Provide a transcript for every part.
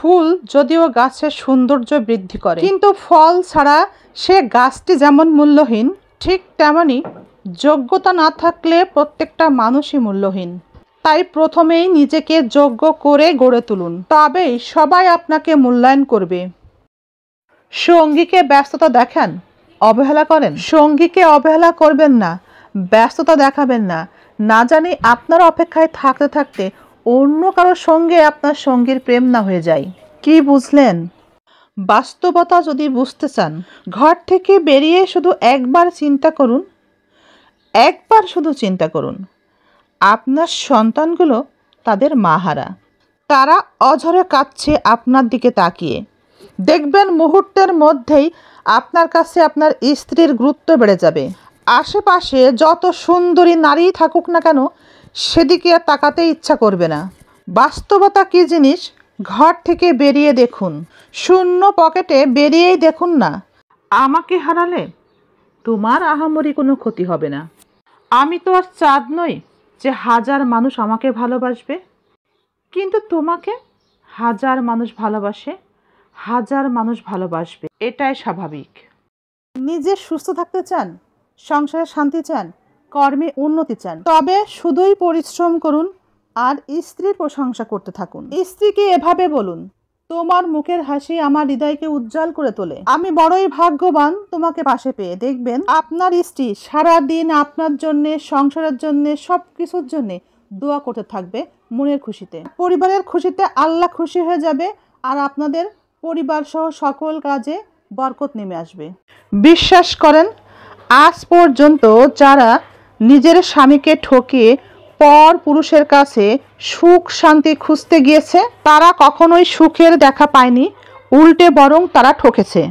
ফুল যদিও গাছের সৌন্দর্য বৃদ্ধি করে, কিন্তু ফল ছাড়া সে গাছটি যেমন মূল্যহীন, ঠিক তেমনি যোগ্যতা না থাকলে প্রত্যেকটা মানুষই মূল্যহীন। তাই প্রথমেই নিজেকে যোগ্য করে গড়ে তুলুন, তবেই সবাই আপনাকে মূল্যায়ন করবে। সঙ্গীকে ব্যস্ততা দেখান, অবহেলা করেন। সঙ্গীকে অবহেলা করবেন না, ব্যস্ততা দেখাবেন না। না জানি আপনার অপেক্ষায় থাকতে থাকতে অন্য কারোর সঙ্গে আপনার সঙ্গীর প্রেম না হয়ে যায়। কি বুঝলেন? বাস্তবতা যদি বুঝতে চান, ঘর থেকে বেরিয়ে শুধু একবার চিন্তা করুন, একবার শুধু চিন্তা করুন, আপনার সন্তানগুলো তাদের মাহারা। তারা অঝরে কাঁদছে আপনার দিকে তাকিয়ে। দেখবেন মুহূর্তের মধ্যেই আপনার কাছে আপনার স্ত্রীর গুরুত্ব বেড়ে যাবে। আশেপাশে যত সুন্দরী নারী থাকুক না কেন, সেদিকে তাকাতে ইচ্ছা করবে না। বাস্তবতা কী জিনিস ঘর থেকে বেরিয়ে দেখুন, শূন্য পকেটে বেরিয়েই দেখুন না। আমাকে হারালে তোমার আহামরি কোনো ক্ষতি হবে না। আমি তো আর চাঁদ নই যে হাজার মানুষ আমাকে ভালোবাসবে, কিন্তু তোমাকে হাজার মানুষ ভালোবাসে, হাজার মানুষ ভালোবাসবে, এটাই স্বাভাবিক। নিজে সুস্থ থাকতে চান, সংসারে শান্তি চান, কর্মে উন্নতি চান, তবে শুধুই পরিশ্রম করুন আর স্ত্রীর প্রশংসা করতে থাকুন। স্ত্রীকে এভাবে বলুন, তোমার মুখের হাসি আমার হৃদয়কে উজ্জ্বল করে তোলে। আমি বড়ই ভাগ্যবান তোমাকে পাশে পেয়ে। দেখবেন আপনার স্ত্রী সারা দিন আপনার জন্যে, সংসারের জন্যে, সব কিছুর জন্যে দোয়া করতে থাকবে মনের খুশিতে। পরিবারের খুশিতে আল্লাহ খুশি হয়ে যাবে আর আপনাদের পরিবার সহ সকল কাজে বরকত নেমে আসবে। বিশ্বাস করেন, আজ পর্যন্ত যারা নিজের স্বামীকে ঠকিয়ে পর পুরুষের কাছে সুখ শান্তি খুঁজতে গিয়েছে, তারা কখনোই সুখের দেখা পায়নি, উল্টে বরং তারা ঠকেছে।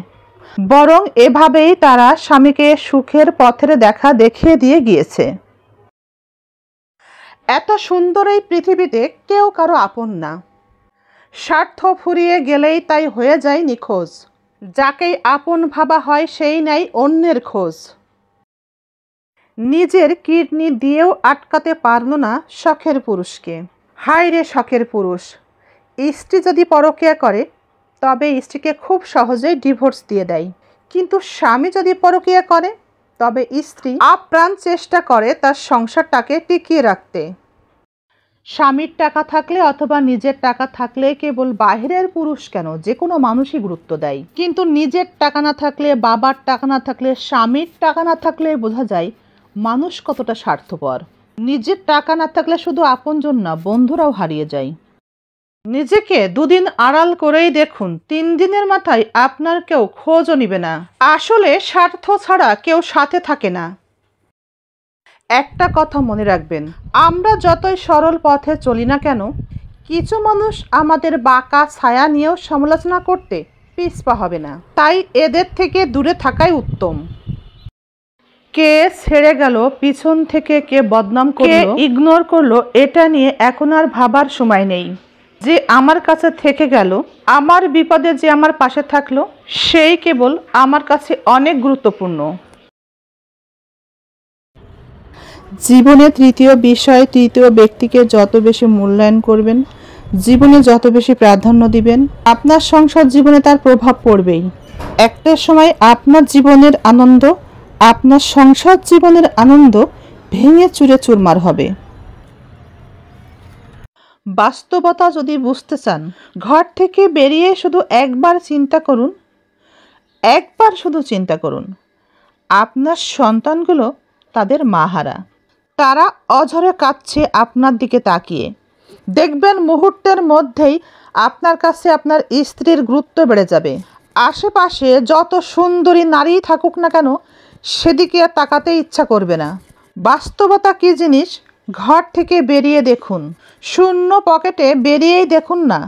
বরং এভাবেই তারা স্বামীকে সুখের পথের দেখা দেখিয়ে দিয়ে গিয়েছে। এত সুন্দর এই পৃথিবীতে কেউ কারো আপন না। স্বার্থ ফুরিয়ে গেলেই তাই হয়ে যায় নিখোঁজ। যাকেই আপন ভাবা হয় সেই নেয় অন্যের খোঁজ। নিজের কিডনি দিয়েও আটকাতে পারল না শখের পুরুষকে। হায় রে শখের পুরুষ! স্ত্রী যদি পরকীয়া করে তবে স্ত্রীকে খুব সহজেই ডিভোর্স দিয়ে দেয়, কিন্তু স্বামী যদি পরকীয়া করে তবে স্ত্রী আপ্রাণ চেষ্টা করে তার সংসারটাকে টিকিয়ে রাখতে। স্বামীর টাকা থাকলে অথবা নিজের টাকা থাকলে কেবল বাহিরের পুরুষ কেন, যে কোনো মানুষই গুরুত্ব দেয়, কিন্তু নিজের টাকা না থাকলে, বাবার টাকা না থাকলে, স্বামীর টাকা না থাকলে বোঝা যায় মানুষ কতটা স্বার্থপর। নিজের টাকা না থাকলে শুধু আপনজন না, বন্ধুরাও হারিয়ে যায়। নিজেকে দুদিন আড়াল করেই দেখুন, 3 দিনের মাথায় আপনার কেউ খোঁজও নিবে না। আসলে স্বার্থ ছাড়া কেউ সাথে থাকে না। একটা কথা মনে রাখবেন, আমরা যতই সরল পথে চলি না কেন, কিছু মানুষ আমাদের বাঁকা ছায়া নিয়েও সমালোচনা করতে পিছপা হবে না। তাই এদের থেকে দূরে থাকাই উত্তম। কে ছেড়ে গেল, পিছন থেকে কে বদনাম করলো, ইগনোর করলো, এটা নিয়ে এখন আর ভাবার সময় নেই। যে আমার কাছে থেকে গেল, আমার বিপদে যে আমার পাশে থাকলো, সেই কেবল আমার কাছে অনেক গুরুত্বপূর্ণ। জীবনে তৃতীয় বিষয়, তৃতীয় ব্যক্তিকে যত বেশি মূল্যায়ন করবেন, জীবনে যত বেশি প্রাধান্য দিবেন, আপনার সংসার জীবনে তার প্রভাব পড়বেই। একটা সময় আপনার জীবনের আনন্দ, আপনার সংসার জীবনের আনন্দ ভেঙে চুরে চুরমার হবে। বাস্তবতা যদি বুঝতে চান, ঘর থেকে বেরিয়ে শুধু একবার চিন্তা করুন, একবার শুধু চিন্তা করুন, আপনার সন্তানগুলো তাদের মাহারা। তারা অঝরে কাঁদছে আপনার দিকে তাকিয়ে। দেখবেন মুহূর্তের মধ্যেই আপনার কাছে আপনার স্ত্রীর গুরুত্ব বেড়ে যাবে। আশেপাশে যত সুন্দরী নারী থাকুক না কেন, সেদিকে তাকাতে ইচ্ছা করবে না। বাস্তবতা কী জিনিস ঘর থেকে বেরিয়ে দেখুন, শূন্য পকেটে বেরিয়েই দেখুন না।